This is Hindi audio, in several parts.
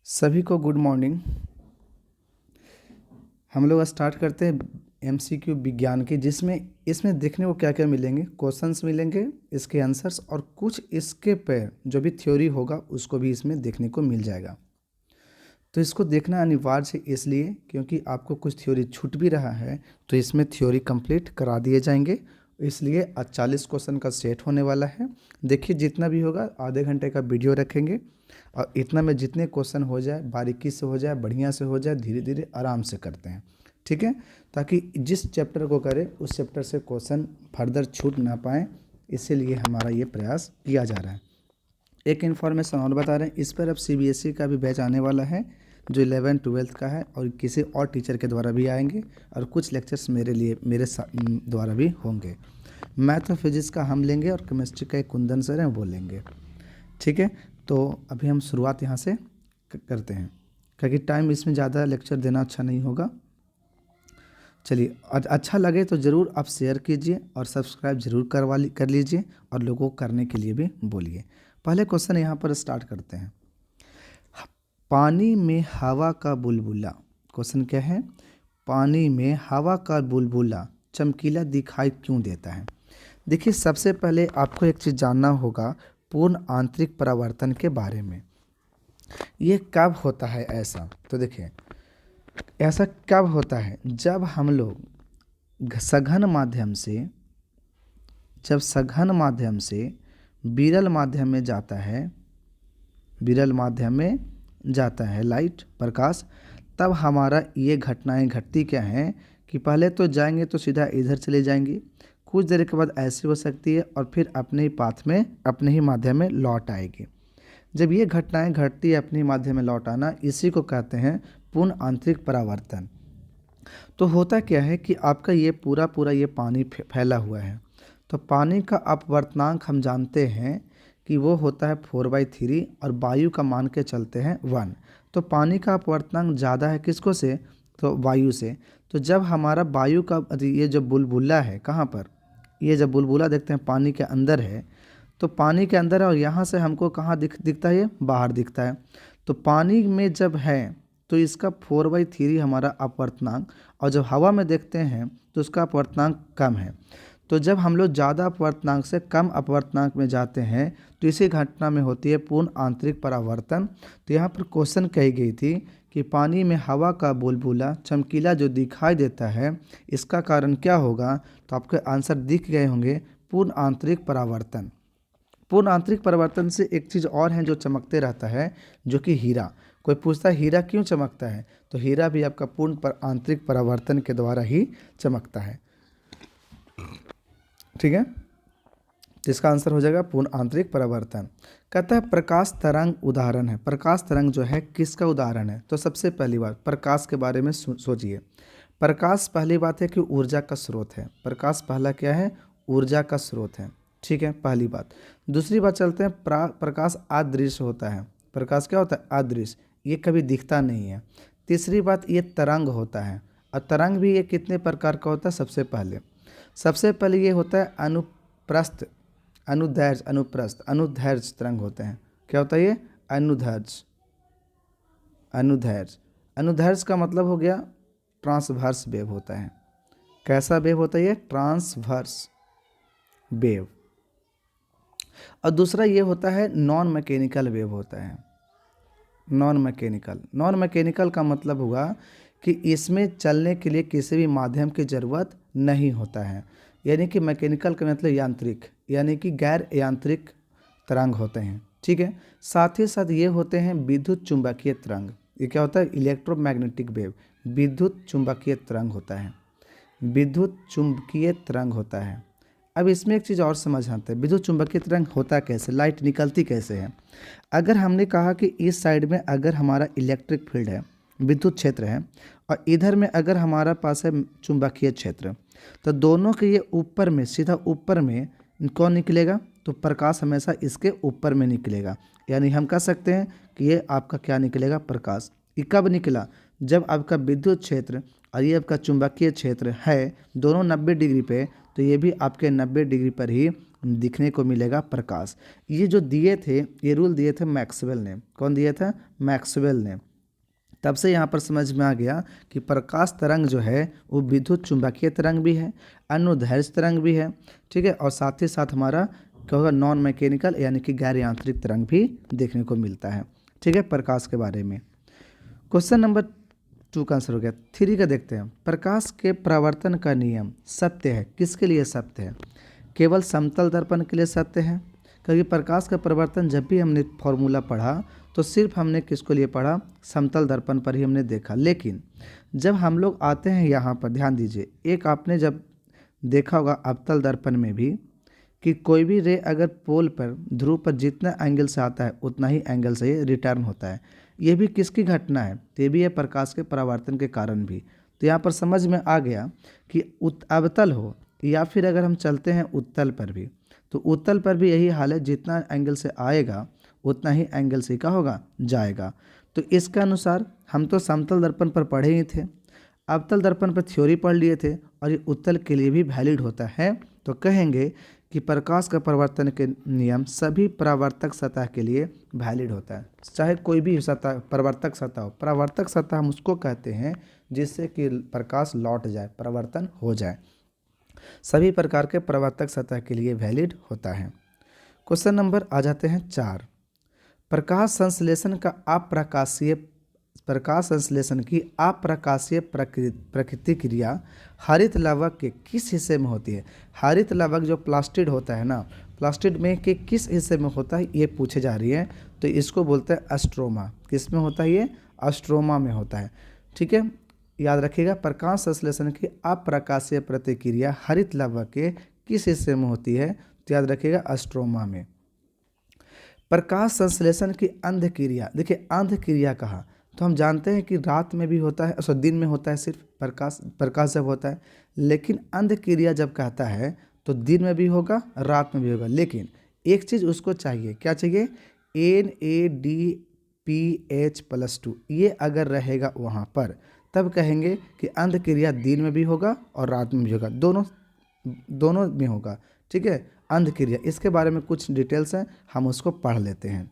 सभी को गुड मॉर्निंग। हम लोग स्टार्ट करते हैं एमसीक्यू विज्ञान की, जिसमें इसमें देखने को क्या क्या मिलेंगे, क्वेश्चंस मिलेंगे, इसके आंसर्स और कुछ इसके पे जो भी थ्योरी होगा उसको भी इसमें देखने को मिल जाएगा। तो इसको देखना अनिवार्य है, इसलिए क्योंकि आपको कुछ थ्योरी छूट भी रहा है तो इसमें थ्योरी कंप्लीट करा दिए जाएंगे। इसलिए आज 40 क्वेश्चन का सेट होने वाला है। देखिए जितना भी होगा आधे घंटे का वीडियो रखेंगे और इतना में जितने क्वेश्चन हो जाए बारीकी से हो जाए, बढ़िया से हो जाए, धीरे धीरे आराम से करते हैं, ठीक है, ताकि जिस चैप्टर को करें उस चैप्टर से क्वेश्चन फर्दर छूट ना पाए, इसीलिए हमारा ये प्रयास किया जा रहा है। एक इन्फॉर्मेशन और बता रहे हैं, इस पर अब सीबीएसई का भी बैच आने वाला है जो 11th-12th का है, और किसी और टीचर के द्वारा भी आएंगे और कुछ लेक्चर्स मेरे द्वारा भी होंगे। मैथ और फिजिक्स का हम लेंगे और केमिस्ट्री का एक कुंदन सर हैं वो लेंगे, ठीक है। तो अभी हम शुरुआत यहाँ से करते हैं, क्योंकि टाइम इसमें ज़्यादा लेक्चर देना अच्छा नहीं होगा। चलिए, अच्छा लगे तो ज़रूर आप शेयर कीजिए और सब्सक्राइब जरूर कर लीजिए और लोगों को करने के लिए भी बोलिए। पहले क्वेश्चन यहाँ पर स्टार्ट करते हैं। पानी में हवा का बुलबुला, क्वेश्चन क्या है, पानी में हवा का बुलबुला चमकीला दिखाई क्यों देता है। देखिए सबसे पहले आपको एक चीज़ जानना होगा पूर्ण आंतरिक परावर्तन के बारे में। ये कब होता है ऐसा, तो देखिए ऐसा कब होता है, जब हम लोग सघन माध्यम से विरल माध्यम में जाता है लाइट प्रकाश, तब हमारा ये घटनाएं घटती क्या हैं कि पहले तो जाएंगे तो सीधा इधर चले जाएंगे, कुछ देर के बाद ऐसी हो सकती है और फिर अपने ही पाथ में अपने ही माध्यम में लौट आएगी। जब ये घटनाएं घटती है अपने माध्यम में लौट आना, इसी को कहते हैं पूर्ण आंतरिक परावर्तन। तो होता क्या है कि आपका ये पूरा ये पानी फैला हुआ है, तो पानी का अपवर्तनांक हम जानते हैं कि वो होता है 4/3 और वायु का मान के चलते हैं 1। तो पानी का अपवर्तनांक ज़्यादा है किसको से, तो वायु से। तो जब हमारा वायु का ये जो बुलबुला है कहाँ पर, ये जब बुलबुला देखते हैं पानी के अंदर है, तो पानी के अंदर है और यहाँ से हमको कहाँ दिखता है, ये बाहर दिखता है। तो पानी में जब है तो इसका 4/3 हमारा अपवर्तनांक, और जब हवा में देखते हैं तो उसका अपवर्तनांक कम है। तो जब हम लोग ज़्यादा अपवर्तनांक से कम अपवर्तनांक में जाते हैं तो इसी घटना में होती है पूर्ण आंतरिक परावर्तन। तो यहाँ पर क्वेश्चन कही गई थी कि पानी में हवा का बुलबुला चमकीला जो दिखाई देता है, इसका कारण क्या होगा, तो आपके आंसर दिख गए होंगे, पूर्ण आंतरिक परावर्तन। पूर्ण आंतरिक परिवर्तन से एक चीज़ और है जो चमकते रहता है, जो कि हीरा। कोई पूछता है हीरा क्यों चमकता है, तो हीरा भी आपका पूर्ण आंतरिक परावर्तन के द्वारा ही चमकता है, ठीक है। तो इसका आंसर हो जाएगा पूर्ण आंतरिक परावर्तन। कहता है प्रकाश तरंग उदाहरण है। प्रकाश तरंग जो है किसका उदाहरण है, तो सबसे पहली बात प्रकाश के बारे में सोचिए। प्रकाश पहली बात है कि ऊर्जा का स्रोत है। प्रकाश पहला क्या है, ऊर्जा का स्रोत है, ठीक है, पहली बात। दूसरी बात चलते हैं, प्रकाश अदृश्य होता है। प्रकाश क्या होता है, अदृश्य, ये कभी दिखता नहीं है। तीसरी बात, ये तरंग होता है, और तरंग भी ये कितने प्रकार का होता है, सबसे पहले ये होता है अनुप्रस्थ, अनुदैर्घ्य, अनुप्रस्थ, अनुदैर्घ्य तरंग होते हैं। क्या होता है ये, अनुदैर्घ्य। अनुदैर्घ्य का मतलब हो गया ट्रांसवर्स वेव होता है। कैसा वेव होता है ये, ट्रांसवर्स वेव। और दूसरा ये होता है नॉन मैकेनिकल वेव होता है। नॉन मैकेनिकल का मतलब हुआ कि इसमें चलने के लिए किसी भी माध्यम की ज़रूरत नहीं होता है, यानी कि मैकेनिकल का मतलब यांत्रिक, यानी कि गैर यांत्रिक तरंग होते हैं, ठीक है। साथ ही साथ ये होते हैं विद्युत चुंबकीय तरंग। ये क्या होता है, इलेक्ट्रोमैग्नेटिक वेव, विद्युत चुंबकीय तरंग होता है। अब इसमें एक चीज़ और समझ आते हैं, विद्युत चुंबकीय तरंग होता कैसे, लाइट निकलती कैसे है। अगर हमने कहा कि इस साइड में अगर हमारा इलेक्ट्रिक फील्ड है, विद्युत क्षेत्र है, और इधर में अगर हमारा पास है चुंबकीय क्षेत्र, तो दोनों के ये ऊपर में, सीधा ऊपर में कौन निकलेगा, तो प्रकाश हमेशा इसके ऊपर में निकलेगा। यानी हम कह सकते हैं कि ये आपका क्या निकलेगा, प्रकाश। ये कब निकला, जब आपका विद्युत क्षेत्र और ये आपका चुंबकीय क्षेत्र है दोनों 90 डिग्री पे, तो ये भी आपके 90 डिग्री पर ही दिखने को मिलेगा प्रकाश। ये जो दिए थे, ये रूल दिए थे मैक्सवेल ने। कौन दिए थे? मैक्सवेल ने। तब से यहाँ पर समझ में आ गया कि प्रकाश तरंग जो है वो विद्युत चुंबकीय तरंग भी है, अनुदैर्ध्य तरंग भी है, ठीक है, और साथ ही साथ हमारा क्या होगा, नॉन मैकेनिकल यानी कि गैर यांत्रिक तरंग भी देखने को मिलता है, ठीक है, प्रकाश के बारे में। क्वेश्चन नंबर 2 का आंसर हो गया। 3 का देखते हैं। प्रकाश के परावर्तन का नियम सत्य है। किसके लिए सत्य है? केवल समतल दर्पण के लिए सत्य है, क्योंकि प्रकाश का परावर्तन जब भी हमने फॉर्मूला पढ़ा तो सिर्फ हमने किसको लिए पढ़ा? समतल दर्पण पर ही हमने देखा। लेकिन जब हम लोग आते हैं यहाँ पर, ध्यान दीजिए, एक आपने जब देखा होगा अवतल दर्पण में भी कि कोई भी रे अगर पोल पर, ध्रुव पर जितना एंगल से आता है उतना ही एंगल से ये रिटर्न होता है। ये भी किसकी घटना है? तो ये भी है प्रकाश के परावर्तन के कारण भी। तो यहाँ पर समझ में आ गया कि अवतल हो या फिर अगर हम चलते हैं उत्तल पर भी, तो उत्तल पर भी यही हाल है, जितना एंगल से आएगा उतना ही एंगल से क्या होगा? जाएगा। तो इसके अनुसार हम तो समतल दर्पण पर पढ़े ही थे, अवतल दर्पण पर थ्योरी पढ़ लिए थे, और ये उत्तल के लिए भी वैलिड होता है। तो कहेंगे कि प्रकाश का परावर्तन के नियम सभी परावर्तक सतह के लिए वैलिड होता है, चाहे कोई भी सतह परावर्तक सतह हो। परावर्तक सतह हम उसको कहते हैं जिससे कि प्रकाश लौट जाए, परावर्तन हो जाए। सभी प्रकार के परावर्तक सतह के लिए वैलिड होता है। क्वेश्चन नंबर आ जाते हैं 4। प्रकाश संश्लेषण की अप्रकाशीय प्रकृति क्रिया हरित लवक के किस हिस्से में होती है? हरित लवक जो प्लास्टिड होता है ना, प्लास्टिड में के किस हिस्से में होता है ये पूछे जा रही है। तो इसको बोलते हैं अस्ट्रोमा। किस में होता है ये? अस्ट्रोमा में होता है, ठीक है, याद रखिएगा। प्रकाश संश्लेषण की अप्रकाशीय प्रतिक्रिया हरित लवक के किस हिस्से में होती है? तो याद रखिएगा अस्ट्रोमा में। प्रकाश संश्लेषण की अंध क्रिया, देखिए अंध क्रिया कहा तो हम जानते हैं कि रात में भी होता है, दिन में होता है सिर्फ प्रकाश जब होता है। लेकिन अंध क्रिया जब कहता है तो दिन में भी होगा, रात में भी होगा। लेकिन एक चीज़ उसको चाहिए, क्या चाहिए? NADPH+2 ये अगर रहेगा वहाँ पर, तब कहेंगे कि अंध क्रिया दिन में भी होगा और रात में भी होगा, दोनों में होगा, ठीक है। अंध क्रिया, इसके बारे में कुछ डिटेल्स हैं, हम उसको पढ़ लेते हैं।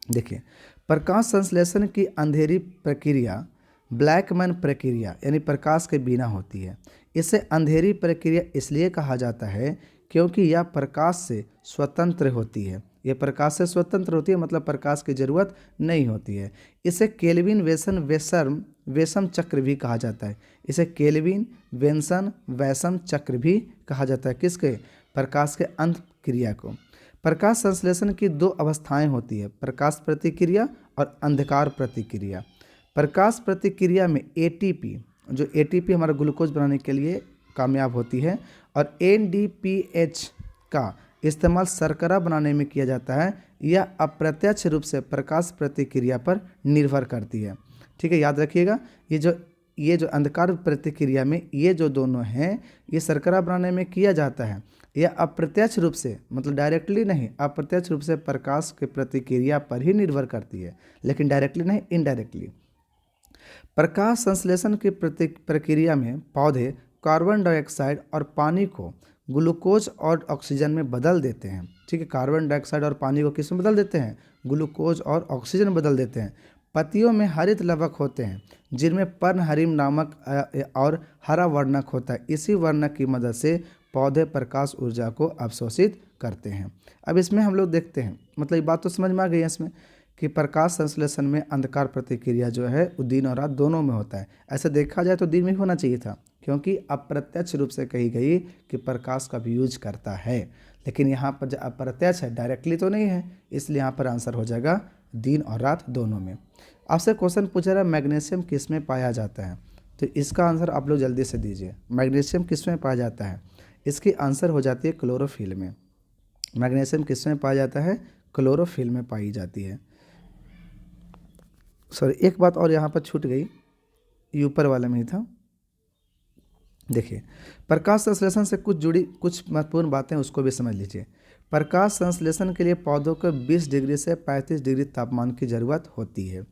देखिए, प्रकाश संश्लेषण की अंधेरी प्रक्रिया ब्लैकमैन प्रक्रिया यानी प्रकाश के बिना होती है। इसे अंधेरी प्रक्रिया इसलिए कहा जाता है क्योंकि यह प्रकाश से स्वतंत्र होती है। यह प्रकाश से स्वतंत्र होती है, मतलब प्रकाश की जरूरत नहीं होती है। इसे केल्विन वेसम चक्र भी कहा जाता है। इसे केल्विन वेसम चक्र भी कहा जाता है। किसके? प्रकाश के अंत क्रिया को। प्रकाश संश्लेषण की 2 अवस्थाएं होती है, प्रकाश प्रतिक्रिया और अंधकार प्रतिक्रिया। प्रकाश प्रतिक्रिया में एटीपी, जो एटीपी हमारा ग्लूकोज बनाने के लिए कामयाब होती है, और एनडीपीएच का इस्तेमाल शर्करा बनाने में किया जाता है। यह अप्रत्यक्ष रूप से प्रकाश प्रतिक्रिया पर निर्भर करती है, ठीक है, याद रखिएगा। ये जो अंधकार प्रतिक्रिया में ये जो दोनों हैं, ये शर्करा बनाने में किया जाता है। यह अप्रत्यक्ष रूप से, मतलब डायरेक्टली नहीं, अप्रत्यक्ष रूप से प्रकाश के प्रतिक्रिया पर ही निर्भर करती है, लेकिन डायरेक्टली नहीं, इनडायरेक्टली। प्रकाश संश्लेषण की प्रक्रिया में पौधे कार्बन डाइऑक्साइड और पानी को ग्लूकोज और ऑक्सीजन में बदल देते हैं, ठीक है। कार्बन डाइऑक्साइड और पानी को किस में बदल देते हैं? ग्लूकोज और ऑक्सीजन में बदल देते हैं। पत्तियों में हरित लवक होते हैं जिनमें पर्णहरिम नामक और हरा वर्णक होता है। इसी वर्णक की मदद से पौधे प्रकाश ऊर्जा को अवशोषित करते हैं। अब इसमें हम लोग देखते हैं, मतलब ये बात तो समझ में आ गई है इसमें कि प्रकाश संश्लेषण में अंधकार प्रतिक्रिया जो है वो दिन और रात दोनों में होता है। ऐसे देखा जाए तो दिन में होना चाहिए था, क्योंकि अप्रत्यक्ष रूप से कही गई कि प्रकाश का भी यूज करता है। लेकिन यहाँ पर जो अप्रत्यक्ष है, डायरेक्टली तो नहीं है, इसलिए यहाँ पर आंसर हो जाएगा दिन और रात दोनों में। आपसे क्वेश्चन पूछा रहा है मैग्नीशियम किस में पाया जाता है, तो इसका आंसर आप लोग जल्दी से दीजिए। मैग्नीशियम किस में पाया जाता है? इसकी आंसर हो जाती है क्लोरोफिल में। मैग्नीशियम किस में पाया जाता है? क्लोरोफिल में पाई जाती है। सॉरी, एक बात और यहाँ पर छूट गई, ये ऊपर वाले में ही था। देखिए, प्रकाश संश्लेषण से कुछ महत्वपूर्ण बातें उसको भी समझ लीजिए। प्रकाश संश्लेषण के लिए पौधों को 20 डिग्री से 35 डिग्री तापमान की ज़रूरत होती है,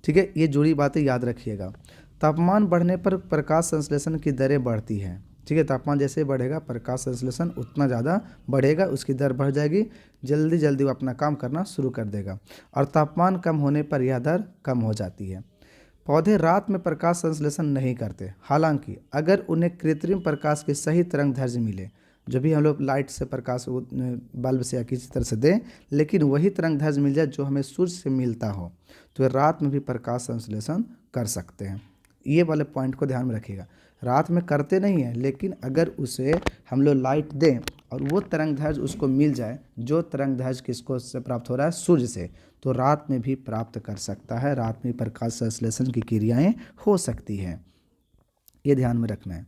ठीक है। ये जुड़ी बातें याद रखिएगा। तापमान बढ़ने पर प्रकाश संश्लेषण की दरें बढ़ती हैं, ठीक है। तापमान जैसे बढ़ेगा प्रकाश संश्लेषण उतना ज़्यादा बढ़ेगा, उसकी दर बढ़ जाएगी, जल्दी जल्दी वो अपना काम करना शुरू कर देगा, और तापमान कम होने पर यह दर कम हो जाती है। पौधे रात में प्रकाश संश्लेषण नहीं करते, हालांकि अगर उन्हें कृत्रिम प्रकाश की सही तरंग दैर्ध्य मिले, जो भी हम लोग लाइट से प्रकाश बल्ब से या किसी तरह से दें, लेकिन वही तरंग दैर्ध्य मिल जाए जो हमें सूर्य से मिलता हो, तो वे रात में भी प्रकाश संश्लेषण कर सकते हैं। ये वाले पॉइंट को ध्यान में रखिएगा। रात में करते नहीं हैं, लेकिन अगर उसे हम लोग लाइट दें और वो तरंग दैर्ध्य उसको मिल जाए जो तरंग दैर्ध्य किसको से प्राप्त हो रहा है, सूर्य से, तो रात में भी प्राप्त कर सकता है, रात में प्रकाश संश्लेषण की क्रियाएं हो सकती हैं। ये ध्यान में रखना है।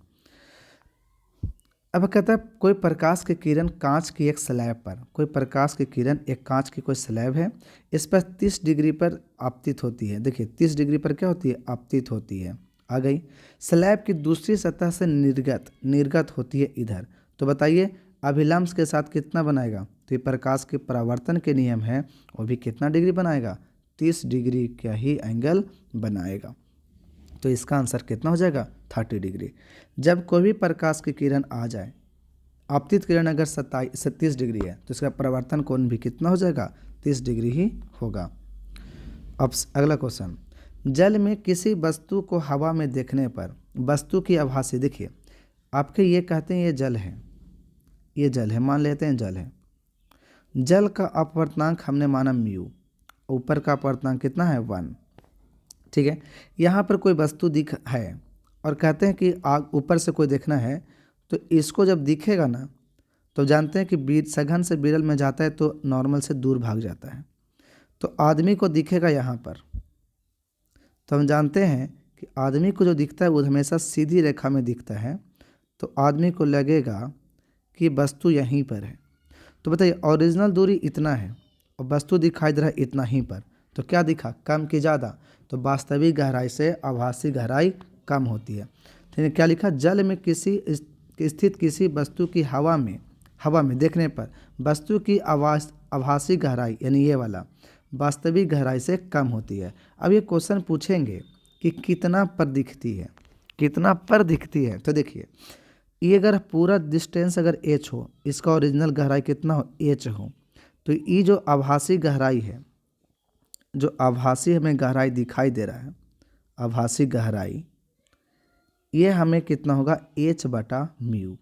अब कहता है कोई प्रकाश की किरण कांच की एक स्लैब पर, कोई प्रकाश की किरण एक कांच की कोई स्लैब है, इस पर 30 डिग्री पर आपतित होती है। देखिए 30 डिग्री पर क्या होती है, आपतित होती है, आ गई। स्लैब की दूसरी सतह से निर्गत होती है इधर, तो बताइए अभिलंब के साथ कितना बनाएगा, तो ये प्रकाश के परावर्तन के नियम है, वो भी कितना डिग्री बनाएगा, 30 डिग्री का ही एंगल बनाएगा। तो इसका आंसर कितना हो जाएगा, 30 डिग्री। जब कोई भी प्रकाश की किरण आ जाए, आपतित किरण अगर 30 डिग्री है, तो इसका परावर्तन कोण भी कितना हो जाएगा, 30 डिग्री ही होगा। अब अगला क्वेश्चन, जल में किसी वस्तु को हवा में देखने पर वस्तु की आभासी, देखिए आपके ये कहते हैं ये जल है, ये जल है, मान लेते हैं जल है। जल का अपवर्तनांक हमने माना म्यू, ऊपर का अपवर्तनांक कितना है, 1, ठीक है। यहाँ पर कोई वस्तु दिख है और कहते हैं कि आग ऊपर से कोई देखना है, तो इसको जब दिखेगा ना, तो जानते हैं कि सघन से विरल में जाता है तो नॉर्मल से दूर भाग जाता है। तो आदमी को दिखेगा यहाँ पर, तो हम जानते हैं कि आदमी को जो दिखता है वो हमेशा सीधी रेखा में दिखता है, तो आदमी को लगेगा कि वस्तु यहीं पर है। तो बताइए ओरिजिनल दूरी इतना है और वस्तु दिखाई दे रहा है इतना ही पर, तो क्या दिखा, कम कि ज़्यादा, तो वास्तविक गहराई से आभासी गहराई कम होती है। तो क्या लिखा, जल में स्थित किसी वस्तु की हवा में देखने पर वस्तु की आभासी गहराई, यानी ये वाला, वास्तविक गहराई से कम होती है। अब ये क्वेश्चन पूछेंगे कि कितना पर दिखती है, कितना पर दिखती है, तो देखिए ये अगर पूरा डिस्टेंस अगर h हो, इसका ओरिजिनल गहराई कितना हो, h हो, तो ये जो आभासी गहराई है, जो आभासी हमें गहराई दिखाई दे रहा है, आभासी गहराई, ये हमें कितना होगा, h/म्यू।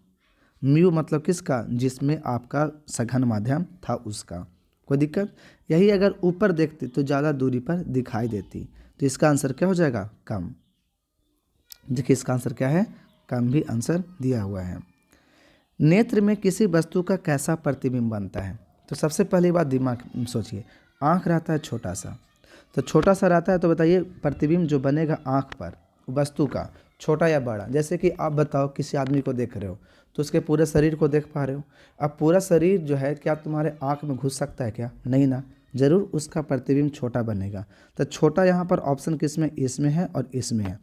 म्यू मतलब किसका, जिसमें आपका सघन माध्यम था उसका। कोई दिक्कत, यही अगर ऊपर देखते तो ज़्यादा दूरी पर दिखाई देती, तो इसका आंसर क्या हो जाएगा, कम। देखिए इसका आंसर क्या है, कम भी आंसर दिया हुआ है। नेत्र में किसी वस्तु का कैसा प्रतिबिंब बनता है, तो सबसे पहली बात दिमाग में सोचिए, आँख रहता है छोटा सा, तो छोटा सा रहता है, तो बताइए प्रतिबिंब जो बनेगा आँख पर वस्तु का, छोटा या बड़ा। जैसे कि आप बताओ किसी आदमी को देख रहे हो तो उसके पूरे शरीर को देख पा रहे हो, अब पूरा शरीर जो है क्या तुम्हारे आँख में घुस सकता है क्या, नहीं ना, ज़रूर उसका प्रतिबिंब छोटा बनेगा। तो छोटा यहाँ पर ऑप्शन किस में, इसमें है और इसमें है,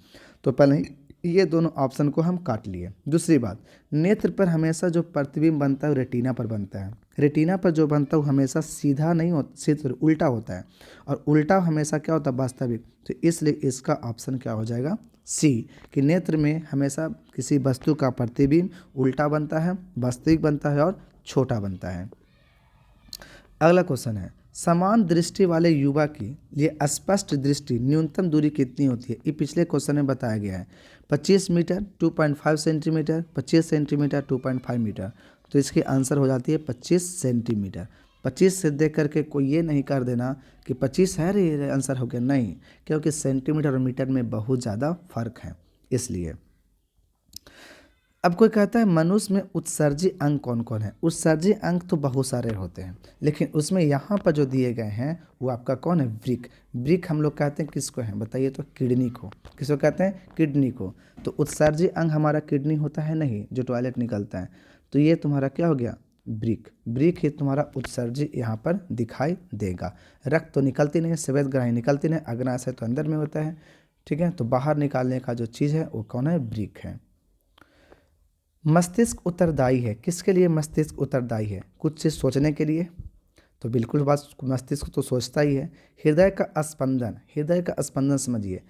तो पहले ये दोनों ऑप्शन को हम काट लिए। दूसरी बात, नेत्र पर हमेशा जो प्रतिबिंब बनता है वो रेटिना पर बनता है। रेटिना पर जो बनता है वो हमेशा सीधा नहीं होता, सीधा उल्टा होता है, और उल्टा हमेशा क्या होता है, वास्तविक। तो इसलिए इसका ऑप्शन क्या हो जाएगा, सी, कि नेत्र में हमेशा किसी वस्तु का प्रतिबिंब उल्टा बनता है, वास्तविक बनता है और छोटा बनता है। अगला क्वेश्चन है, समान दृष्टि वाले युवा के लिए स्पष्ट दृष्टि न्यूनतम दूरी कितनी होती है। ये पिछले क्वेश्चन में बताया गया है, 25 मीटर, 2.5 सेंटीमीटर, 25 सेंटीमीटर, 2.5 मीटर। तो इसकी आंसर हो जाती है 25 सेंटीमीटर। 25 से देख करके कोई ये नहीं कर देना कि 25 है रे आंसर हो गया, नहीं, क्योंकि सेंटीमीटर और मीटर में बहुत ज़्यादा फर्क है, इसलिए। अब कोई कहता है मनुष्य में उत्सर्जी अंग कौन कौन है। उत्सर्जी अंग तो बहुत सारे होते हैं, लेकिन उसमें यहाँ पर जो दिए गए हैं वो आपका कौन है, वृक्क। वृक्क हम लोग कहते हैं किसको है, बताइए तो, किडनी को। किसको कहते हैं, किडनी को। तो उत्सर्जी अंग हमारा किडनी होता है नहीं, जो टॉयलेट निकलता है, तो ये तुम्हारा क्या हो गया, वृक्क। वृक्क ही तुम्हारा उत्सर्जी यहाँ पर दिखाई देगा। रक्त तो निकलती नहीं है, श्वेत ग्रही निकलती नहीं, अग्नाशय तो अंदर में होता है, ठीक है। तो बाहर निकालने का जो चीज़ है वो कौन है, वृक्क है। मस्तिष्क उत्तरदायी है, किसके लिए मस्तिष्क उत्तरदायी है, कुछ चीज़ सोचने के लिए, तो बिल्कुल बात, मस्तिष्क तो सोचता ही है। हृदय का स्पंदन, हृदय का स्पंदन समझिए,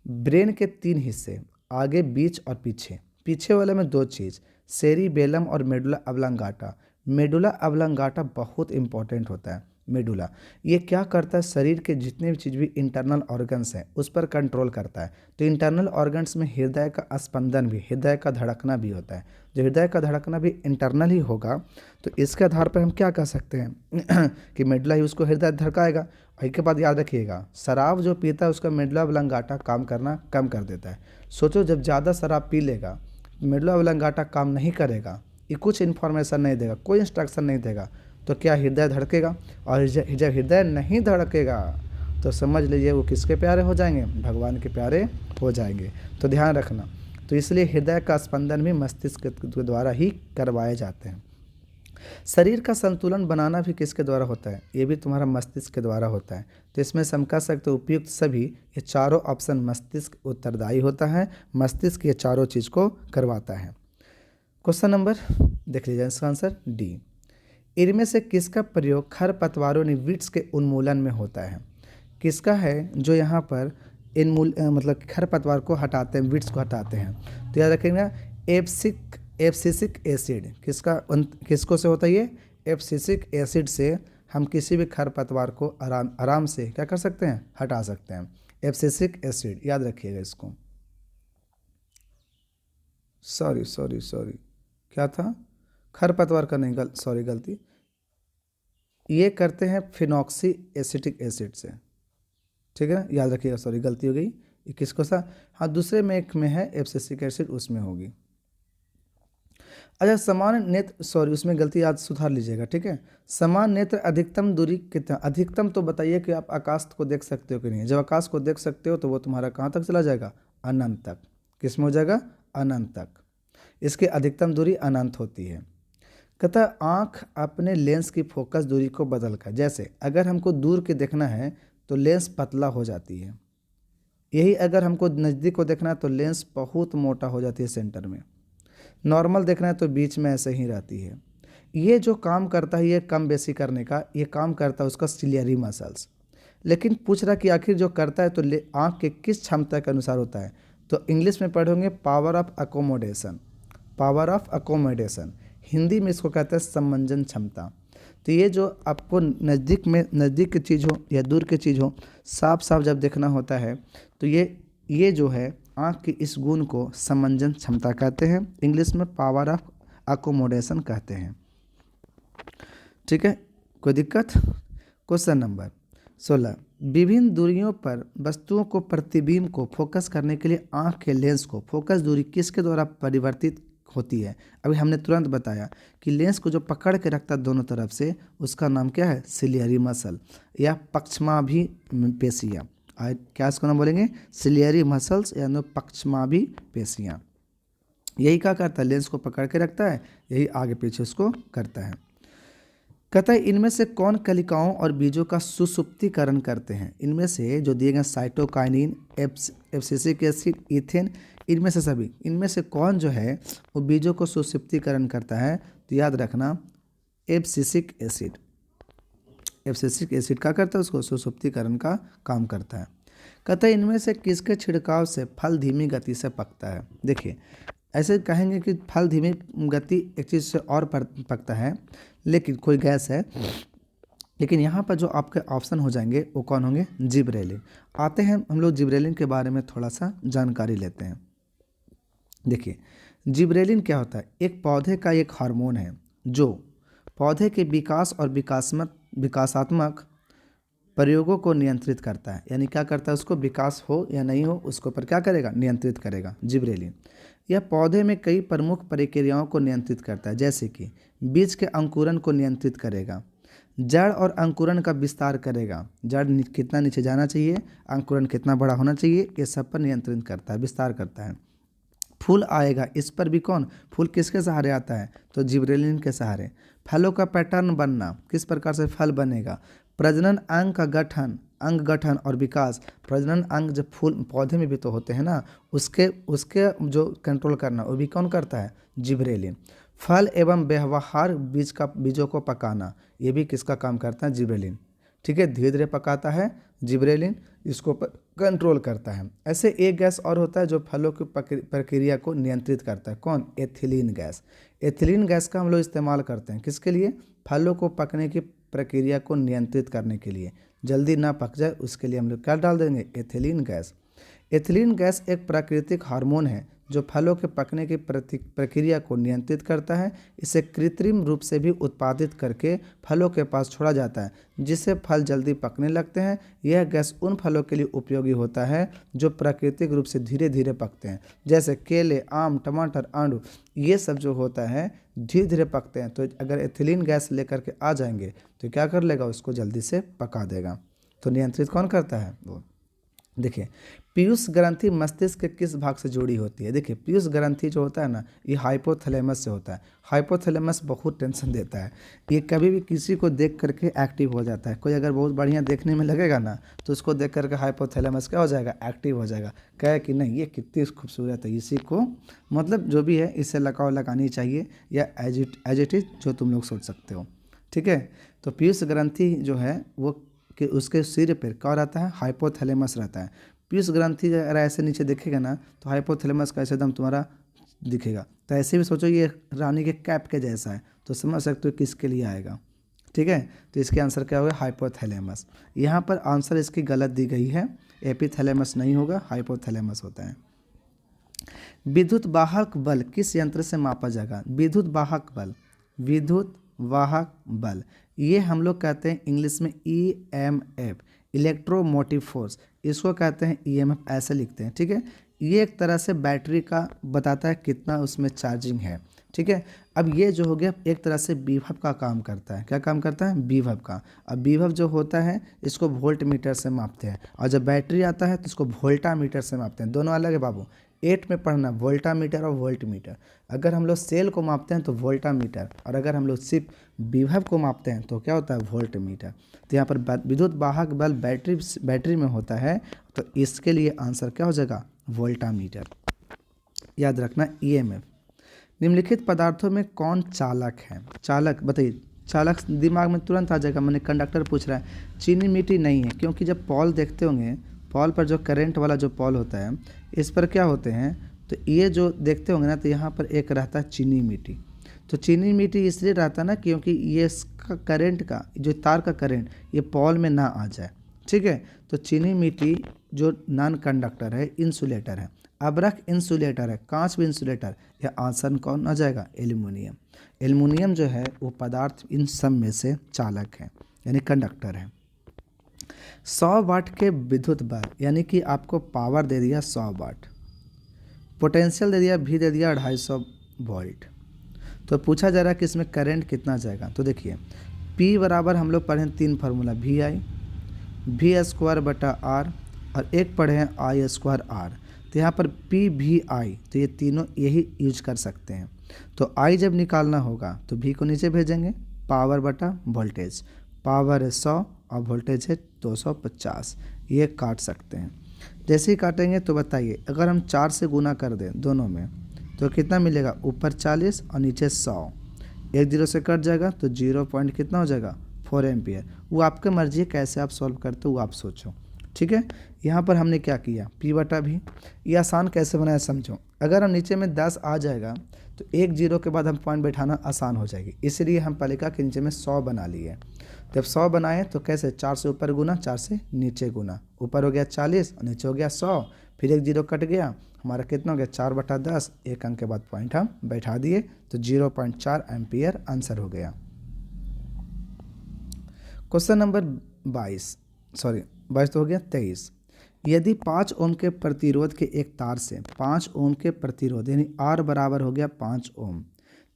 ब्रेन के 3 हिस्से, आगे, बीच और पीछे, पीछे वाले में दो चीज़, सेरिबेलम और मेडुला ऑब्लांगाटा। मेडुला ऑब्लांगाटा बहुत इंपॉर्टेंट होता है। मेडुला ये क्या करता है, शरीर के जितने भी चीज़ भी इंटरनल ऑर्गन्स हैं उस पर कंट्रोल करता है। तो इंटरनल ऑर्गन्स में हृदय का स्पंदन भी, हृदय का धड़कना भी होता है। जो हृदय का धड़कना भी इंटरनल ही होगा, तो इसके आधार पर हम क्या कह सकते हैं कि मेडुला ही उसको हृदय धड़काएगा। और इसके बाद याद रखिएगा, शराब जो पीता है उसका मेडुला ऑब्लांगाटा काम करना कम कर देता है। सोचो जब ज़्यादा शराब पी लेगा, मेडुला ऑब्लांगाटा काम नहीं करेगा, ये कुछ इन्फॉर्मेशन नहीं देगा, कोई इंस्ट्रक्शन नहीं देगा, तो क्या जब हृदय, और जब हृदय नहीं धड़केगा तो समझ लीजिए वो किसके प्यारे हो जाएंगे, भगवान के प्यारे हो जाएंगे। तो ध्यान रखना, तो इसलिए हृदय का स्पंदन भी मस्तिष्क के द्वारा ही करवाए जाते हैं। शरीर का संतुलन बनाना भी किसके द्वारा होता है, ये भी तुम्हारा मस्तिष्क के द्वारा होता है। तो इसमें से हम कह सकते हैं उपयुक्त सभी, ये चारों ऑप्शन मस्तिष्क उत्तरदायी होता है, मस्तिष्क ये चारों चीज़ को करवाता है। क्वेश्चन नंबर देख लीजिए, इसका आंसर डी। इनमें से किसका प्रयोग खरपतवारों निविट्स के उन्मूलन में होता है। किसका है जो यहाँ पर मतलब खरपतवार को हटाते हैं, विट्स को हटाते हैं। तो याद रखेंगे एब्सिसिक एसिड किसको से होता है, ये एब्सिसिक एसिड से हम किसी भी खरपतवार को आराम से क्या कर सकते हैं, हटा सकते हैं। एब्सिसिक एसिड याद रखिएगा इसको। सॉरी क्या था, खरपतवार का नहीं, गलती। ये करते हैं फिनॉक्सी एसिटिक एसिड से, ठीक है ना, याद रखिएगा। सॉरी गलती हो गई, ये किसको सा, हाँ दूसरे में एक में है एब्सिसिक एसिड, उसमें होगी। अच्छा समान नेत्र, उसमें गलती याद सुधार लीजिएगा, ठीक है। समान नेत्र अधिकतम दूरी कितना, अधिकतम तो बताइए कि आप आकाश को देख सकते हो कि नहीं। जब आकाश को देख सकते हो तो वो तुम्हारा कहाँ तक चला जाएगा, अनंत तक। किस में हो जाएगा, अनंत तक। इसकी अधिकतम दूरी अनंत होती है। कहता आँख अपने लेंस की फोकस दूरी को बदल कर, जैसे अगर हमको दूर के देखना है तो लेंस पतला हो जाती है, यही अगर हमको नज़दीक को देखना है तो लेंस बहुत मोटा हो जाती है सेंटर में। नॉर्मल देखना है तो बीच में ऐसे ही रहती है। ये जो काम करता है, ये कम बेसी करने का ये काम करता है उसका सिलियरी मसल्स। लेकिन पूछ रहा कि आखिर जो करता है तो आँख के किस क्षमता के अनुसार होता है, तो इंग्लिश में पढ़ोगे power of accommodation. Power of accommodation, Hindi में इसको कहते हैं समंजन क्षमता। तो ये जो आपको नज़दीक की चीज़ हो या दूर की चीज़ हो, साफ साफ जब देखना होता है तो ये जो है आँख की इस गुण को समंजन क्षमता कहते हैं, इंग्लिश में पावर ऑफ अकोमोडेशन कहते हैं, ठीक है। कोई दिक्कत। क्वेश्चन नंबर 16, विभिन्न दूरियों पर वस्तुओं को प्रतिबिंब को फोकस करने के लिए आँख के लेंस को फोकस दूरी किसके द्वारा परिवर्तित होती है। अभी हमने तुरंत बताया कि लेंस को जो पकड़ के रखता है दोनों तरफ से, उसका नाम क्या है, सिलियरी मसल या पक्षमाभि पेशियाँ। क्या इसको नाम बोलेंगे, सिलियरी मसल्स या पक्षमाभि पेशियाँ। यही क्या करता है, लेंस को पकड़ के रखता है, यही आगे पीछे उसको करता है। कहता है इनमें से कौन कलिकाओं और बीजों का सुसुप्तीकरण करते हैं। इनमें से जो दिए गए साइटोकाइनिन, एब्सिसिक एसिड, इथेन, इनमें से सभी, इनमें से कौन जो है वो बीजों को सुसुप्तीकरण करता है, तो याद रखना एब्सिसिक एसिड। एब्सिसिक एसिड क्या करता है, उसको सुसुप्तीकरण का काम करता है। कहता है इनमें से किसके छिड़काव से फल धीमी गति से पकता है। देखिए ऐसे कहेंगे कि फल धीमी गति एक चीज़ से और पकता है, लेकिन कोई गैस है, लेकिन यहाँ पर जो आपके ऑप्शन हो जाएंगे वो कौन होंगे, जिबरेलिन। आते हैं हम लोग जिबरेलिन के बारे में थोड़ा सा जानकारी लेते हैं। देखिए जिबरेलिन क्या होता है, एक पौधे का एक हार्मोन है जो पौधे के विकास और विकासात्मक प्रयोगों को नियंत्रित करता है। यानी क्या करता है, उसको विकास हो या नहीं हो उसको पर क्या करेगा, नियंत्रित करेगा जिबरेलिन। यह पौधे में कई प्रमुख प्रक्रियाओं को नियंत्रित करता है, जैसे कि बीज के अंकुरन को नियंत्रित करेगा, जड़ और अंकुरन का विस्तार करेगा, जड़ कितना नीचे जाना चाहिए, अंकुरन कितना बड़ा होना चाहिए, ये सब पर नियंत्रित करता है, विस्तार करता है। फूल आएगा, इस पर भी कौन, फूल किसके सहारे आता है, तो जिबरेलिन के सहारे। फलों का पैटर्न बनना, किस प्रकार से फल बनेगा, प्रजनन अंग का गठन, अंग गठन और विकास। प्रजनन अंग जब फूल पौधे में भी तो होते हैं ना, उसके जो कंट्रोल करना वो भी कौन करता है, जिबरेलिन। फल एवं व्यवहार बीजों को पकाना, ये भी किसका काम करता है, जिबरेलिन। ठीक है, धीरे धीरे पकाता है। जिबरेलिन इसको कंट्रोल करता है। ऐसे एक गैस और होता है जो फलों की प्रक्रिया को नियंत्रित करता है। कौन? Ethylene gas. एथिलीन गैस का हम लोग इस्तेमाल करते हैं किसके लिए? फलों को पकने की प्रक्रिया को नियंत्रित करने के लिए, जल्दी ना पक जाए उसके लिए हम लोग क्या डाल देंगे? Ethylene gas. एथिलीन गैस एक प्राकृतिक हार्मोन है जो फलों के पकने की प्रक्रिया को नियंत्रित करता है। इसे कृत्रिम रूप से भी उत्पादित करके फलों के पास छोड़ा जाता है, जिससे फल जल्दी पकने लगते हैं। यह गैस उन फलों के लिए उपयोगी होता है जो प्राकृतिक रूप से धीरे धीरे पकते हैं, जैसे केले, आम, टमाटर, आड़ू। ये सब जो होता है धीरे धीरे पकते हैं, तो अगर एथिलीन गैस लेकर के आ जाएंगे तो क्या कर लेगा? उसको जल्दी से पका देगा। तो नियंत्रित कौन करता है? वो देखिए, पीयूष ग्रंथि मस्तिष्क के किस भाग से जुड़ी होती है? देखिए, पीयूष ग्रंथि जो होता है ना, ये हाइपोथैलेमस से होता है। हाइपोथैलेमस बहुत टेंशन देता है। ये कभी भी किसी को देख करके एक्टिव हो जाता है। कोई अगर बहुत बढ़िया देखने में लगेगा ना, तो उसको देख करके हाइपोथैलेमस क्या हो जाएगा? एक्टिव हो जाएगा। कहे कि नहीं ये कितनी खूबसूरत है, इसी को मतलब जो भी है इससे लगाव लगानी चाहिए, या एज इट इज जो तुम लोग सोच सकते हो। ठीक है, तो पीयूष ग्रंथि जो है वो कि उसके सिर पर क्या रहता है? हाइपोथैलेमस रहता है। पीयूष ग्रंथि अगर ऐसे नीचे देखेगा ना, तो हाइपोथैलेमस का ऐसे एकदम तुम्हारा दिखेगा। तो ऐसे भी सोचो ये रानी के कैप के जैसा है, तो समझ सकते हो किसके लिए आएगा। ठीक है, तो इसके आंसर क्या होगा? हाइपोथैलेमस। यहाँ पर आंसर इसकी गलत दी गई है, एपिथैलेमस नहीं होगा, हाइपोथैलेमस होता है। विद्युत वाहक बल किस यंत्र से मापा जाएगा? विद्युत वाहक बल, विद्युत वाहक बल, ये हम लोग कहते हैं इंग्लिश में EMF, इलेक्ट्रोमोटिव फोर्स। इसको कहते हैं EMF, ऐसे लिखते हैं। ठीक है, ये एक तरह से बैटरी का बताता है कितना उसमें चार्जिंग है। ठीक है, अब ये जो हो गया एक तरह से विभव का काम करता है। क्या काम करता है? विभव का। अब विभव जो होता है इसको वोल्ट मीटर से मापते हैं, और जब बैटरी आता है तो इसको वोल्टा मीटर से मापते हैं। दोनों अलग है बाबू, 8 में पढ़ना, वोल्टा मीटर और वोल्ट मीटर। अगर हम लोग सेल को मापते हैं तो वोल्टा मीटर, और अगर हम लोग सिर्फ विभव को मापते हैं तो क्या होता है? Volt meter. तो यहाँ पर विद्युत वाहक बल बैटरी में होता है, तो इसके लिए आंसर क्या हो जाएगा? वोल्टा मीटर। याद रखना EMF। निम्नलिखित पदार्थों में कौन चालक है? चालक बताइए, चालक दिमाग में तुरंत आ जाएगा, मैंने कंडक्टर पूछ रहा है। चीनी मिट्टी नहीं है, क्योंकि जब पॉल देखते होंगे, पॉल पर जो करंट वाला जो पॉल होता है इस पर क्या होते हैं, तो ये जो देखते होंगे ना, तो यहाँ पर एक रहता है चीनी मिट्टी। तो चीनी मिट्टी इसलिए रहता है ना, क्योंकि ये इसका करंट का जो तार का करंट ये पॉल में ना आ जाए। ठीक है, तो चीनी मिट्टी जो नॉन कंडक्टर है, इंसुलेटर है। अब्रक इंसुलेटर है, कांच भी इंसुलेटर। यह आंसर कौन आ जाएगा? एल्युमिनियम। एल्युमिनियम जो है वो पदार्थ इन सब में से चालक है, यानी कंडक्टर है। 100 वाट के विद्युत बल, यानी कि आपको पावर दे दिया 100 वाट, पोटेंशियल दे दिया V दे दिया 250 वोल्ट, तो पूछा जा रहा है कि इसमें करंट कितना जाएगा। तो देखिए, P बराबर हम लोग पढ़े 3 फार्मूला, V²/R, और एक पढ़े हैं I²R। तो यहाँ पर PVI, तो ये तीनों यही यूज कर सकते हैं। तो I जब निकालना होगा तो V को नीचे भेजेंगे, पावर बटा वोल्टेज। पावर है 100 और वोल्टेज है 250, ये काट सकते हैं। जैसे ही काटेंगे तो बताइए, अगर हम 4 से गुना कर दें दोनों में तो कितना मिलेगा? ऊपर 40 और नीचे 100, एक जीरो से कट जाएगा तो 0 पॉइंट कितना हो जाएगा? 4 एम्पियर। वो आपके मर्जी है कैसे आप सॉल्व करते हो, वो आप सोचो। ठीक है, यहाँ पर हमने क्या किया? P बटा V। ये आसान कैसे बनाया समझो। अगर हम नीचे में 10 आ जाएगा तो एक जीरो के बाद हम पॉइंट बैठाना आसान हो जाएगी, इसलिए हम पालिका के नीचे में 100 बना लिए। जब 100 बनाए तो कैसे? 4 से ऊपर गुना, 4 से नीचे गुना। ऊपर हो गया 40 और नीचे हो गया 100, फिर एक जीरो कट गया, हमारा कितना हो गया? 4/10। एक अंक के बाद पॉइंट हम बैठा दिए, तो 0.4 एम्पियर आंसर हो गया। क्वेश्चन नंबर 22 तो हो गया 23। यदि 5 ओम के प्रतिरोध के एक तार से 5 ओम के प्रतिरोध यानी R बराबर हो गया 5 ओम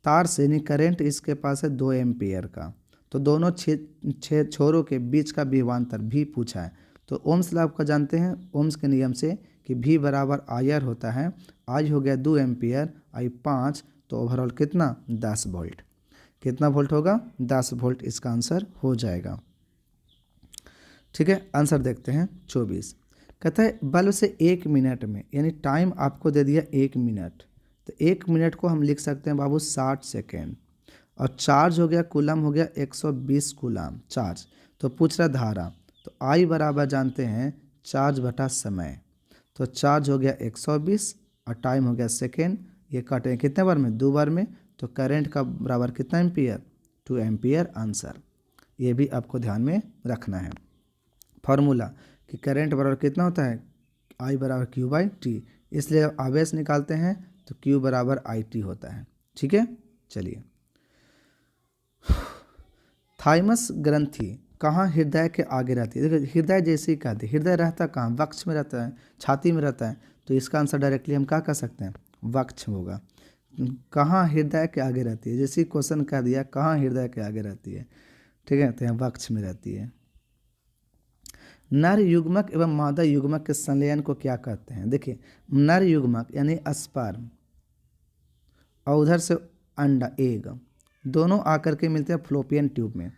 तार से, यानी करंट इसके पास है 2 एम्पियर का, तो दोनों छोरों के बीच का विभवांतर भी पूछा है। तो ओम्स लॉ आपका जानते हैं, ओम्स के नियम से कि V बराबर IR होता है। I हो गया 2 एम्पियर, I 5, तो ओवरऑल कितना? 10 वोल्ट। कितना वोल्ट होगा? 10 वोल्ट इसका आंसर हो जाएगा। ठीक है, आंसर देखते हैं 24। कहता है बल्ब से 1 मिनट में, यानी टाइम आपको दे दिया 1 मिनट, तो 1 मिनट को हम लिख सकते हैं बाबू 60 सेकेंड, और चार्ज हो गया कूलम हो गया 120 कूलम चार्ज, तो पूछ रहा धारा, तो आई बराबर जानते हैं चार्ज बटा समय। तो चार्ज हो गया 120 और टाइम हो गया सेकेंड, ये काटे कितने बार में, 2 बार में। तो करंट का बराबर कितना एम्पियर, 2 एम्पियर आंसर। ये भी आपको ध्यान में रखना है। फार्मूला कि करंट बराबर कितना होता है, आई बराबर क्यू बाई टी, इसलिए जब आवेश निकालते हैं तो क्यू बराबर आई टी होता है। ठीक है, चलिए। थाइमस ग्रंथि कहाँ हृदय के आगे रहती है। देखिए हृदय जैसे ही कहते, हृदय रहता कहाँ, वक्ष में रहता है, छाती में रहता है। तो इसका आंसर डायरेक्टली हम क्या कर सकते हैं, वक्ष होगा। कहाँ हृदय के आगे रहती है, जैसे क्वेश्चन कह दिया कहाँ हृदय के आगे रहती है, ठीक है, तो यहाँ वक्ष में रहती है। नर युग्मक एवं मादा युग्मक के संलयन को क्या कहते हैं। देखिए नर युग्मक यानी स्पर्म और उधर से अंडा एग, दोनों आकर के मिलते हैं फ्लोपियन ट्यूब में।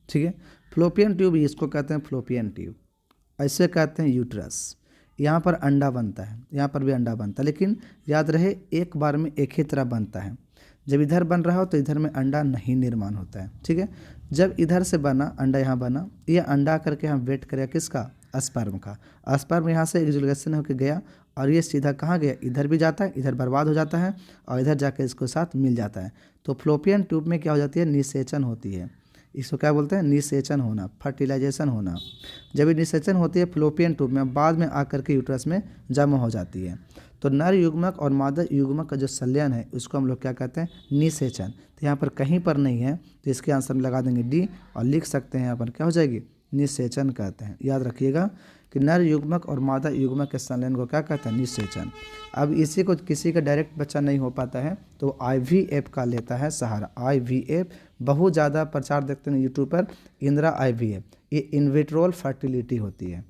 ठीक है, फ्लोपियन ट्यूब इसको कहते हैं फ्लोपियन ट्यूब, ऐसे कहते हैं यूट्रस। यहाँ पर अंडा बनता है, यहाँ पर भी अंडा बनता है, लेकिन याद रहे एक बार में एक ही तरह बनता है। जब इधर बन रहा हो तो इधर में अंडा नहीं निर्माण होता है। ठीक है, जब इधर से बना अंडा, यहाँ बना, ये अंडा करके हम वेट करें किसका, स्पर्म का। स्पर्म यहाँ से एक्सुलेशन होकर गया और ये सीधा कहाँ गया, इधर भी जाता है, इधर बर्बाद हो जाता है और इधर जाकर इसको साथ मिल जाता है। तो फ्लोपियन ट्यूब में क्या हो जाती है, निषेचन होती है। इसको क्या बोलते हैं, निषेचन होना, फर्टिलाइजेशन होना। जब ये निषेचन होती है फ्लोपियन ट्यूब में, बाद में आकर के यूट्रस में जमा हो जाती है। तो नर युग्मक और मादा युग्मक का जो संलयन है उसको हम लोग क्या कहते हैं, निषेचन। तो यहाँ पर कहीं पर नहीं है, तो इसके आंसर में लगा देंगे डी और लिख सकते हैं यहाँ पर क्या हो जाएगी, निषेचन कहते हैं। याद रखिएगा कि नर युग्मक और मादा युग्मक के संलयन को क्या कहते हैं, निषेचन। अब इसी को किसी का डायरेक्ट बच्चा नहीं हो पाता है तो IVF का लेता है सहारा। IVF बहुत ज़्यादा प्रचार देखते हैं यूट्यूब पर, इंदिरा IVF, ये इनविट्रोल फर्टिलिटी होती है।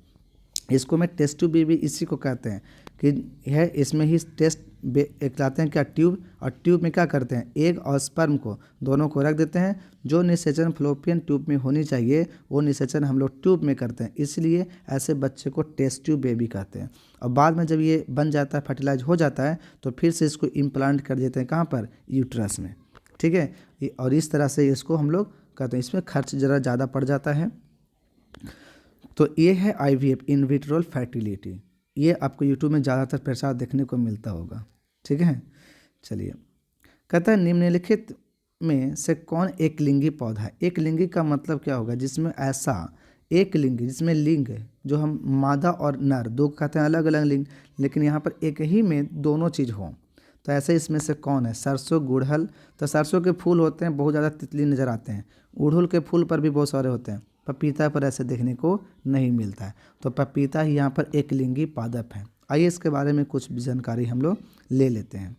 इसको मैं टेस्ट ट्यूब भी इसी को कहते हैं कि है, इसमें ही टेस्ट एक लाते हैं क्या, ट्यूब, और ट्यूब में क्या करते हैं, एग और स्पर्म को दोनों को रख देते हैं। जो निषेचन फ्लोपियन ट्यूब में होनी चाहिए वो निषेचन हम लोग ट्यूब में करते हैं, इसलिए ऐसे बच्चे को टेस्ट ट्यूब बेबी कहते हैं। और बाद में जब ये बन जाता है, फर्टिलाइज हो जाता है, तो फिर से इसको इम्प्लांट कर देते हैं कहाँ पर, यूट्रस में। ठीक है, और इस तरह से इसको हम लोग कहते हैं। इसमें खर्च ज़रा ज़्यादा पड़ जाता है। तो ये है IVF, इनविट्रोल फर्टिलिटी। ये आपको यूट्यूब में ज़्यादातर प्रचार देखने को मिलता होगा। ठीक है, चलिए। कहता है निम्नलिखित में से कौन एक लिंगी पौधा है। एक लिंगी का मतलब क्या होगा, जिसमें ऐसा एक लिंगी, जिसमें लिंग है, जो हम मादा और नर दो कहते हैं अलग अलग लिंग, लेकिन यहाँ पर एक ही में दोनों चीज़ हो। तो ऐसे इसमें से कौन है, सरसों, गुड़हल। तो सरसों के फूल होते हैं, बहुत ज़्यादा तितली नज़र आते हैं। गुड़हल के फूल पर भी बहुत सारे होते हैं। पपीता पर ऐसे देखने को नहीं मिलता है। तो पपीता ही यहाँ पर एक लिंगी पादप है। आइए इसके बारे में कुछ जानकारी हम लोग ले लेते हैं।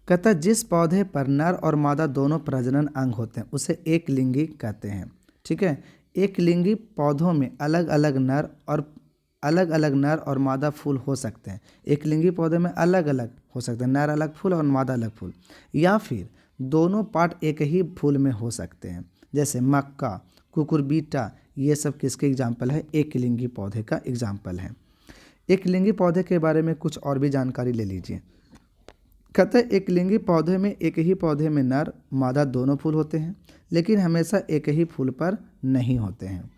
कहता है जिस पौधे पर नर और मादा दोनों प्रजनन अंग होते हैं उसे एक लिंगी कहते हैं। ठीक है, एक लिंगी पौधों में अलग अलग नर और मादा फूल हो सकते हैं। एक लिंगी पौधे में अलग अलग हो सकते हैं, नर अलग फूल और मादा अलग फूल, या फिर दोनों पार्ट एक ही फूल में हो सकते हैं। जैसे मक्का, कुकुरबीटा, ये सब किसके एग्जाम्पल है, एक लिंगी पौधे का एग्जाम्पल है। एक लिंगी पौधे के बारे में कुछ और भी जानकारी ले लीजिए। कहते हैं एक लिंगी पौधे में, एक ही पौधे में नर मादा दोनों फूल होते हैं, लेकिन हमेशा एक ही फूल पर नहीं होते हैं।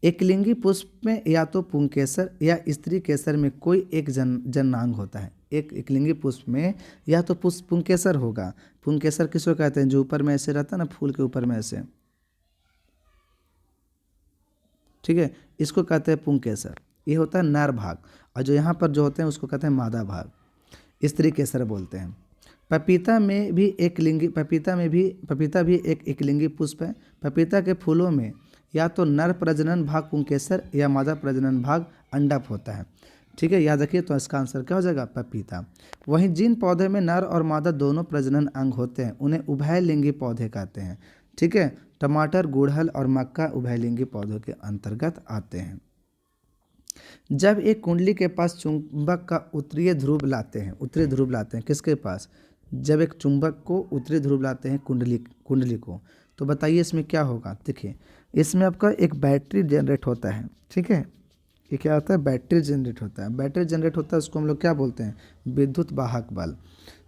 एक लिंगी पुष्प में या तो पुंकेसर या स्त्री केसर में कोई एक जननांग होता है। एक लिंगी पुष्प में या तो पुष्प पुंकेसर होगा। पुंकेसर किसको कहते हैं, जो ऊपर में ऐसे रहता है ना, फूल के ऊपर में ऐसे, ठीक है, इसको कहते हैं पुंकेसर, ये होता है नर भाग। और जो यहाँ पर जो होते हैं उसको कहते हैं मादा भाग, स्त्री केसर बोलते हैं। पपीता भी एक लिंगी पुष्प है। पपीता के फूलों में या तो नर प्रजनन भाग पुंकेसर या मादा प्रजनन भाग अंडक होता है। ठीक है, याद रखिए। तो इसका आंसर क्या हो जाएगा, पपीता। वहीं जिन पौधे में नर और मादा दोनों प्रजनन अंग होते हैं उन्हें उभयलिंगी पौधे कहते हैं। ठीक है, टमाटर, गुड़हल और मक्का उभयलिंगी पौधों के अंतर्गत आते हैं। जब एक कुंडली के पास चुंबक का उत्तरीय ध्रुव लाते हैं किसके पास, जब एक चुंबक को उत्तरी ध्रुव लाते हैं कुंडली को, तो बताइए इसमें क्या होगा। देखिए इसमें आपका एक बैटरी जनरेट होता है। ठीक है, ये क्या होता है, बैटरी जनरेट होता है। बैटरी जनरेट होता है, उसको हम लोग क्या बोलते हैं, विद्युत वाहक बल।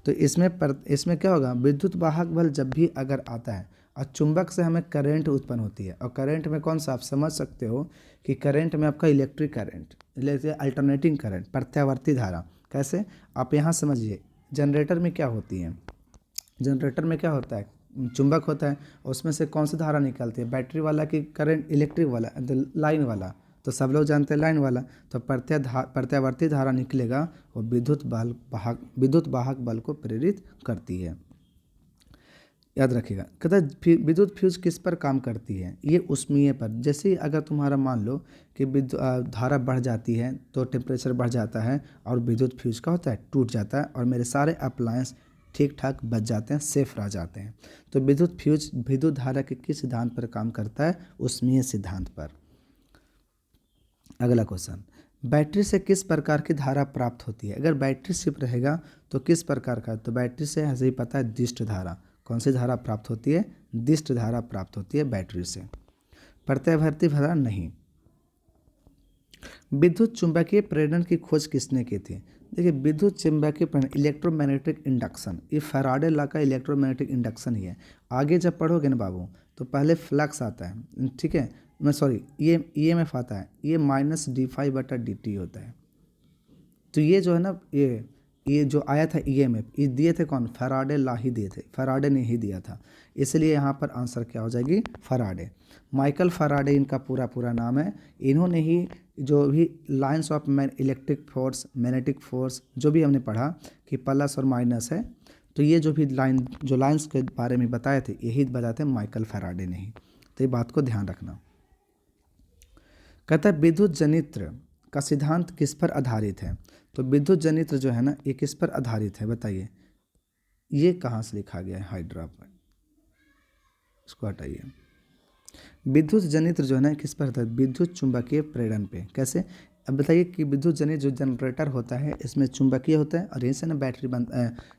तो इसमें क्या होगा, विद्युत वाहक बल जब भी अगर आता है और चुंबक से हमें करंट उत्पन्न होती है, और करंट में कौन सा आप समझ सकते हो कि करंट में आपका इलेक्ट्रिक करंट, अल्टरनेटिंग करंट, प्रत्यावर्ती धारा। कैसे, आप यहाँ समझिए, जनरेटर में क्या होती है, जनरेटर में क्या होता है, चुंबक होता है, और उसमें से कौन सी धारा निकलती है, बैटरी वाला कि करंट, इलेक्ट्रिक वाला, लाइन वाला, तो सब लोग जानते हैं लाइन वाला। तो प्रत्यावर्ती धारा निकलेगा, वो विद्युत वाहक बल को प्रेरित करती है। याद रखिएगा। कहता है विद्युत फ्यूज किस पर काम करती है, ये ऊष्मीय पर। जैसे अगर तुम्हारा मान लो कि धारा बढ़ जाती है तो टेम्परेचर बढ़ जाता है और विद्युत फ्यूज का होता है टूट जाता है, और मेरे सारे अप्लायंस ठीक ठाक बच जाते हैं, सेफ रह जाते हैं। तो विद्युत फ्यूज विद्युत धारा के किस सिद्धांत पर काम करता है, ऊष्मीय सिद्धांत पर। अगला क्वेश्चन, बैटरी से किस प्रकार की धारा प्राप्त होती है। अगर बैटरी सिर्फ रहेगा तो किस प्रकार का, तो बैटरी से ऐसे ही पता है दिष्ट धारा। कौन सी धारा प्राप्त होती है, दिष्ट धारा प्राप्त होती है बैटरी से, प्रत्यावर्ती धारा नहीं। विद्युत चुंबकीय प्रेरण की खोज किसने की थी। देखिए विद्युत चुंबकीय प्रेरण, इलेक्ट्रोमैग्नेटिक इंडक्शन, ये फैराडे लॉ का इलेक्ट्रोमैग्नेटिक इंडक्शन ही है। आगे जब पढ़ोगे ना बाबू तो पहले फ्लक्स आता है, ठीक है, मैं सॉरी, ये ईएमएफ आता है, ये -d∅/dt होता है। तो ये जो है ना, ये जो आया था ईएमएफ, ये दिए थे कौन, फैराडे लॉ ही दिए थे, फैराडे ने ही दिया था। इसलिए यहाँ पर आंसर क्या हो जाएगी, फैराडे। माइकल फैराडे इनका पूरा नाम है। इन्होंने ही जो भी lines of electric force, magnetic force, जो भी हमने पढ़ा कि प्लस और माइनस है, तो ये जो भी लाइंस के बारे में बताए थे, यही बताए थे माइकल फैराडे ने ही। तो ये बात को ध्यान रखना। कहता है विद्युत जनित्र का सिद्धांत किस पर आधारित है। तो विद्युत जनित्र जो है ना, ये किस पर आधारित है बताइए। ये कहाँ से लिखा गया है, हाइड्रा पर, इसको हटाइए। विद्युत जनित्र जो है ना किस पर आधारित, विद्युत चुंबकीय प्रेरण पे। कैसे, अब बताइए कि विद्युत जनित्र जो जनरेटर होता है इसमें चुंबकीय होता है, और यहीं से ना बैटरी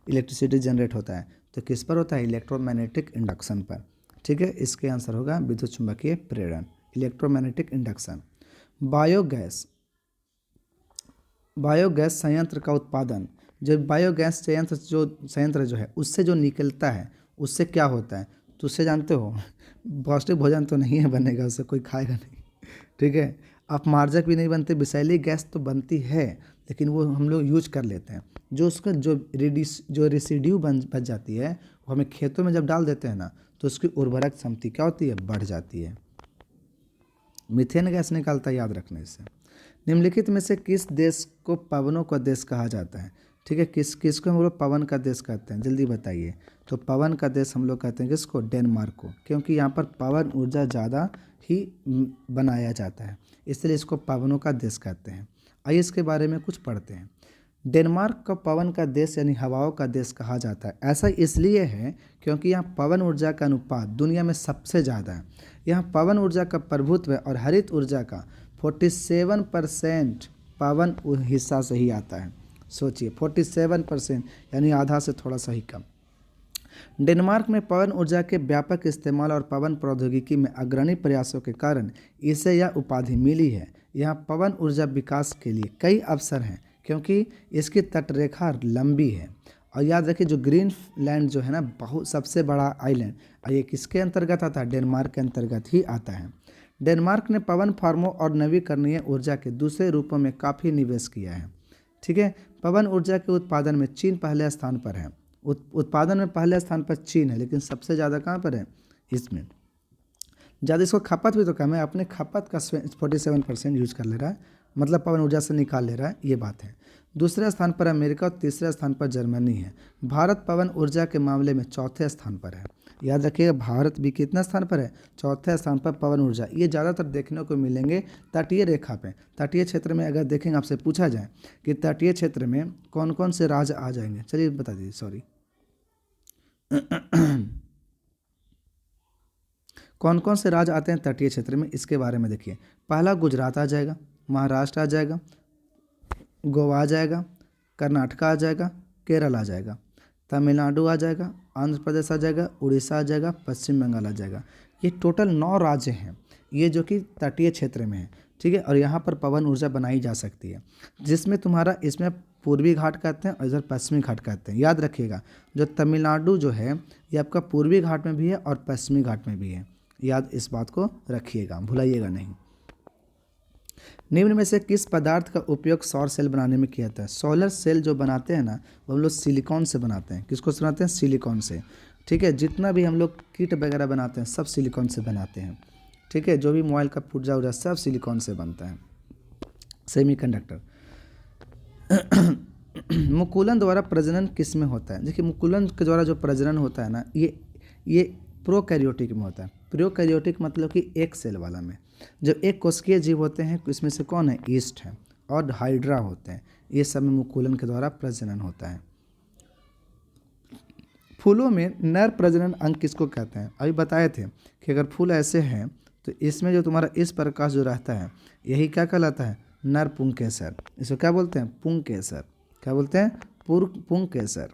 इलेक्ट्रिसिटी जनरेट होता है। तो किस पर होता है, इलेक्ट्रोमैग्नेटिक इंडक्शन पर। ठीक है, इसके आंसर होगा विद्युत चुंबकीय प्रेरण, इलेक्ट्रोमैग्नेटिक इंडक्शन। बायोगैस संयंत्र का उत्पादन, जो बायोगैस संयंत्र जो है उससे जो निकलता है उससे क्या होता है, तो उससे जानते हो पौष्टिक भोजन तो नहीं है बनेगा, उससे कोई खाएगा नहीं, ठीक है। अपमार्जक भी नहीं बनते, विषैली गैस तो बनती है लेकिन वो हम लोग यूज कर लेते हैं। जो उसका जो रेसिड्यू बच जाती है वो हमें खेतों में जब डाल देते हैं ना, तो उसकी उर्वरक क्षमता क्या होती है, बढ़ जाती है। मीथेन गैस निकालता है, याद रखने से। निम्नलिखित में से किस देश को पवनों का देश कहा जाता है। ठीक है, किसको हम लोग पवन का देश कहते हैं, जल्दी बताइए। तो पवन का देश हम लोग कहते हैं किसको, डेनमार्क को, क्योंकि यहाँ पर पवन ऊर्जा ज़्यादा ही बनाया जाता है, इसलिए इसको पवनों का देश कहते हैं। आइए इसके बारे में कुछ पढ़ते हैं। डेनमार्क को पवन का देश यानी हवाओं का देश कहा जाता है। ऐसा इसलिए है क्योंकि यहाँ पवन ऊर्जा का अनुपात दुनिया में सबसे ज़्यादा है। यहाँ पवन ऊर्जा का प्रभुत्व और हरित ऊर्जा का 47% पवन हिस्सा से ही आता है। सोचिए 47%, यानी आधा से थोड़ा सा ही कम। डेनमार्क में पवन ऊर्जा के व्यापक इस्तेमाल और पवन प्रौद्योगिकी में अग्रणी प्रयासों के कारण इसे यह उपाधि मिली है। यहाँ पवन ऊर्जा विकास के लिए कई अवसर हैं क्योंकि इसकी तटरेखा लंबी है। और याद रखिए जो ग्रीनलैंड जो है ना, बहुत सबसे बड़ा आइलैंड, और ये किसके अंतर्गत आता है, डेनमार्क के अंतर्गत ही आता है। डेनमार्क ने पवन फार्मों और नवीकरणीय ऊर्जा के दूसरे रूपों में काफ़ी निवेश किया है। ठीक है, पवन ऊर्जा के उत्पादन में चीन पहले स्थान पर है। उत्पादन में पहले स्थान पर चीन है, लेकिन सबसे ज़्यादा कहाँ पर है, इसमें ज़्यादा। इसको खपत भी तो कम है, अपने खपत का 47% यूज कर ले रहा है, मतलब पवन ऊर्जा से निकाल ले रहा है, ये बात है। दूसरे स्थान पर अमेरिका और तीसरे स्थान पर जर्मनी है। भारत पवन ऊर्जा के मामले में चौथे स्थान पर है। याद रखिएगा, भारत भी कितना स्थान पर है, चौथे स्थान पर पवन ऊर्जा। ये ज़्यादातर देखने को मिलेंगे तटीय रेखा पे। तटीय क्षेत्र में अगर देखेंगे, आपसे पूछा जाए कि तटीय क्षेत्र में कौन कौन से राज्य आ जाएंगे, चलिए बता दीजिए, सॉरी कौन कौन से राज्य आते हैं तटीय क्षेत्र में, इसके बारे में देखिए। पहला गुजरात आ जाएगा, महाराष्ट्र आ जाएगा, गोवा आ जाएगा, कर्नाटक आ जाएगा, केरल आ जाएगा, तमिलनाडु आ जाएगा, आंध्र प्रदेश आ जाएगा, उड़ीसा आ जाएगा, पश्चिम बंगाल आ जाएगा। ये टोटल 9 राज्य हैं। ये जो कि तटीय क्षेत्र में है, ठीक है। और यहाँ पर पवन ऊर्जा बनाई जा सकती है, जिसमें तुम्हारा इसमें पूर्वी घाट कहते हैं और इधर पश्चिमी घाट कहते हैं। याद रखिएगा, जो तमिलनाडु जो है ये आपका पूर्वी घाट में भी है और पश्चिमी घाट में भी है। याद इस बात को रखिएगा, भुलाइएगा नहीं। निम्न में से किस पदार्थ का उपयोग सौर सेल बनाने में किया जाता है? सोलर सेल जो बनाते हैं ना, वो हम लोग सिलिकॉन से बनाते हैं। किसको से बनाते हैं? सिलिकॉन से, ठीक है। जितना भी हम लोग किट वगैरह बनाते हैं सब सिलिकॉन से बनाते हैं, ठीक है। जो भी मोबाइल का पुर्जा उर्जा सब सिलिकॉन से बनता है, सेमीकंडक्टर। मुकुलन द्वारा प्रजनन किस में होता है? देखिए, मुकुलन के द्वारा जो प्रजनन होता है ना, ये प्रोकैरियोटिक में होता है। प्रोकैरियोटिक मतलब कि एक सेल वाला में। जब एक कोशिकीय जीव होते हैं, इसमें से कौन है? ईस्ट है और हाइड्रा होते हैं। ये सब में मुकुलन के द्वारा प्रजनन होता है। फूलों में नर प्रजनन अंग किसको कहते हैं? अभी बताए थे कि अगर फूल ऐसे हैं तो इसमें जो तुम्हारा इस प्रकाश जो रहता है यही क्या कहलाता है? नर पुंकेसर। इसको क्या बोलते हैं? पुंकेसर। क्या बोलते हैं? पुंकेसर,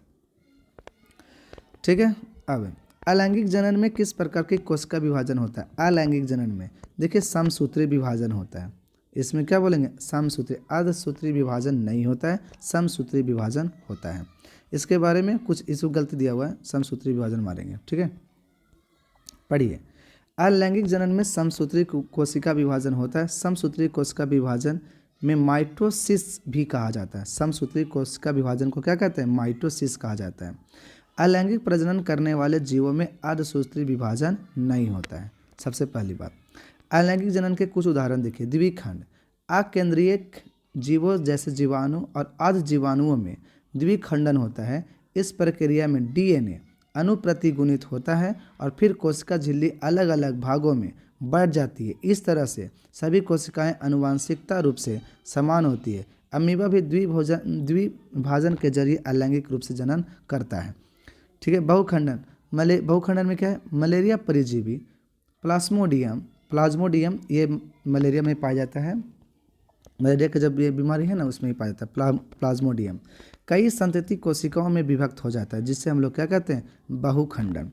ठीक है। अब अलैंगिक जनन में किस प्रकार की कोशिका विभाजन होता है? अलैंगिक जनन में देखिए समसूत्री विभाजन होता है। इसमें क्या बोलेंगे? समसूत्री। अर्धसूत्री विभाजन नहीं होता है, समसूत्री विभाजन होता है। इसके बारे में कुछ इसको गलती दिया हुआ है, समसूत्री विभाजन मारेंगे, ठीक है। पढ़िए, अलैंगिक जनन में समसूत्री कोशिका विभाजन होता है। समसूत्री कोशिका विभाजन में माइटोसिस भी कहा जाता है। समसूत्री कोशिका विभाजन को क्या कहते हैं? माइटोसिस कहा जाता है। अलैंगिक प्रजनन करने वाले जीवों में अर्धसूत्री विभाजन नहीं होता है। सबसे पहली बात, अलैंगिक जनन के कुछ उदाहरण देखिए। द्विखंड, अकेंद्रीय जीवों जैसे जीवाणु और अर्ध जीवाणुओं में द्विखंडन होता है। इस प्रक्रिया में डीएनए अनुप्रतिगुणित होता है और फिर कोशिका झिल्ली अलग अलग भागों में बढ़ जाती है। इस तरह से सभी कोशिकाएं आनुवंशिकता रूप से समान होती है। अमीबा भी द्विभाजन के जरिए अलैंगिक रूप से जनन करता है, ठीक है। बहुखंडन, बहुखंडन में क्या है? मलेरिया परिजीवी प्लाज्मोडियम ये मलेरिया में पाया जाता है। मलेरिया का जब ये बीमारी है ना, उसमें ही पाया जाता है प्लाज्मोडियम। कई संतति कोशिकाओं में विभक्त हो जाता है, जिससे हम लोग क्या कहते हैं? बहुखंडन।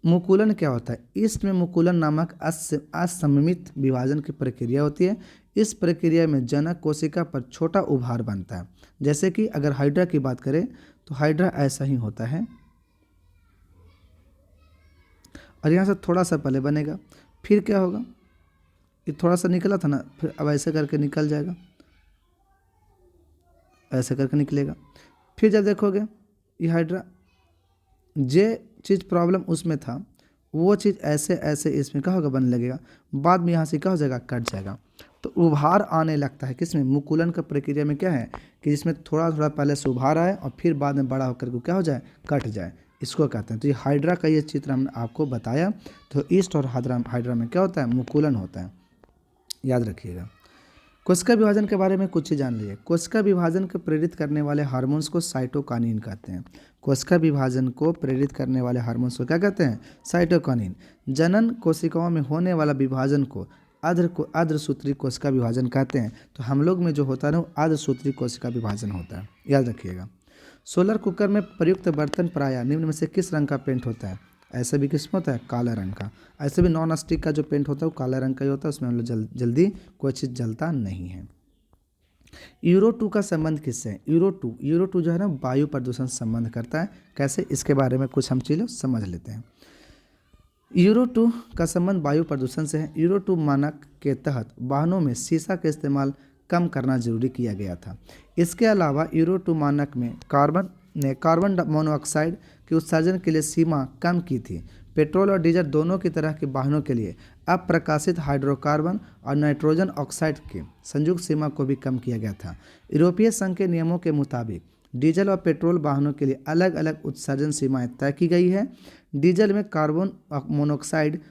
मुकुलन क्या होता है? ईस्ट में मुकुलन नामक असममित विभाजन की प्रक्रिया होती है। इस प्रक्रिया में जनक कोशिका पर छोटा उभार बनता है। जैसे कि अगर हाइड्रा की बात करें तो हाइड्रा ऐसा ही होता है और यहाँ से थोड़ा सा पहले बनेगा, फिर क्या होगा? ये थोड़ा सा निकला था ना, फिर अब ऐसे करके निकल जाएगा, ऐसे करके निकलेगा। फिर जब देखोगे ये हाइड्रा, जे चीज़ प्रॉब्लम उसमें था वो चीज़ ऐसे ऐसे इसमें क्या होगा? बनने लगेगा। बाद में यहाँ से क्या हो जाएगा? कट जाएगा। तो उभार आने लगता है किसमें? मुकुलन का प्रक्रिया में क्या है कि जिसमें थोड़ा थोड़ा पहले से उभार आए और फिर बाद में बड़ा होकर के क्या हो जाए? कट जाए, इसको कहते हैं। तो ये हाइड्रा का ये चित्र हमने आपको बताया। तो ईस्ट और हाइड्रा में क्या होता है? मुकुलन होता है, याद रखिएगा। कोशिका विभाजन के बारे में कुछ ही जान लीजिए। कोशिका विभाजन को प्रेरित करने वाले हार्मोन्स को साइटोकानिन कहते हैं। कोशिका विभाजन को प्रेरित करने वाले हार्मोन्स को क्या कहते हैं? साइटोकानिन। जनन कोशिकाओं में होने वाला विभाजन को अर्धसूत्री कोशिका विभाजन कहते हैं। तो हम लोग में जो होता है ना, अर्धसूत्री कोशिका विभाजन होता है, याद रखिएगा। सोलर कुकर में प्रयुक्त बर्तन प्रायः निम्न में से किस रंग का पेंट होता है? ऐसे भी किस्म होता है? काला रंग का। ऐसे भी नॉन स्टिक का जो पेंट होता है वो काला रंग का ही होता है, उसमें हम लोग जल्दी कोई चीज़ जलता नहीं है। यूरो 2 का संबंध किससे है? यूरो टू जो है ना, वायु प्रदूषण से संबंध करता है। कैसे? इसके बारे में कुछ हम चीज़ें समझ लेते हैं। यूरो 2 का संबंध वायु प्रदूषण से है। यूरो 2 मानक के तहत वाहनों में शीशा का इस्तेमाल कम करना जरूरी किया गया था। इसके अलावा यूरो 2 मानक में कार्बन मोनोऑक्साइड के उत्सर्जन के लिए सीमा कम की थी। पेट्रोल और डीजल दोनों की तरह के वाहनों के लिए अप्रकाशित हाइड्रोकार्बन और नाइट्रोजन ऑक्साइड की संयुक्त सीमा को भी कम किया गया था। यूरोपीय संघ के नियमों के मुताबिक डीजल और पेट्रोल वाहनों के लिए अलग अलग उत्सर्जन सीमाएं तय की गई है। डीजल में कार्बन मोनोऑक्साइड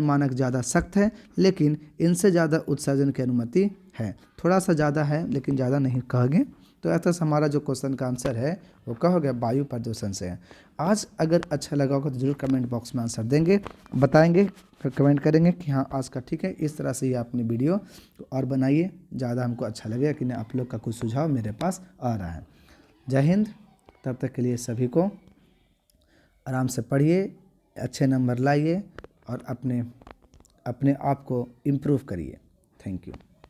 मानक ज़्यादा सख्त है, लेकिन इनसे ज़्यादा उत्सर्जन की अनुमति है। थोड़ा सा ज़्यादा है लेकिन ज़्यादा नहीं कहोगे। तो ऐसा हमारा जो क्वेश्चन का आंसर है वो क्या हो गया? वायु प्रदूषण से है। आज अगर अच्छा लगा होगा तो जरूर कमेंट बॉक्स में आंसर देंगे, बताएंगे, फिर कमेंट करेंगे कि हाँ आज का ठीक है। इस तरह से ये अपनी वीडियो और बनाइए, ज़्यादा हमको अच्छा लगेगा कि नहीं आप लोग का कुछ सुझाव मेरे पास आ रहा है। जय हिंद। तब तक के लिए सभी को आराम से पढ़िए, अच्छे नंबर लाइए और अपने अपने आप को इम्प्रूव करिए। Thank you.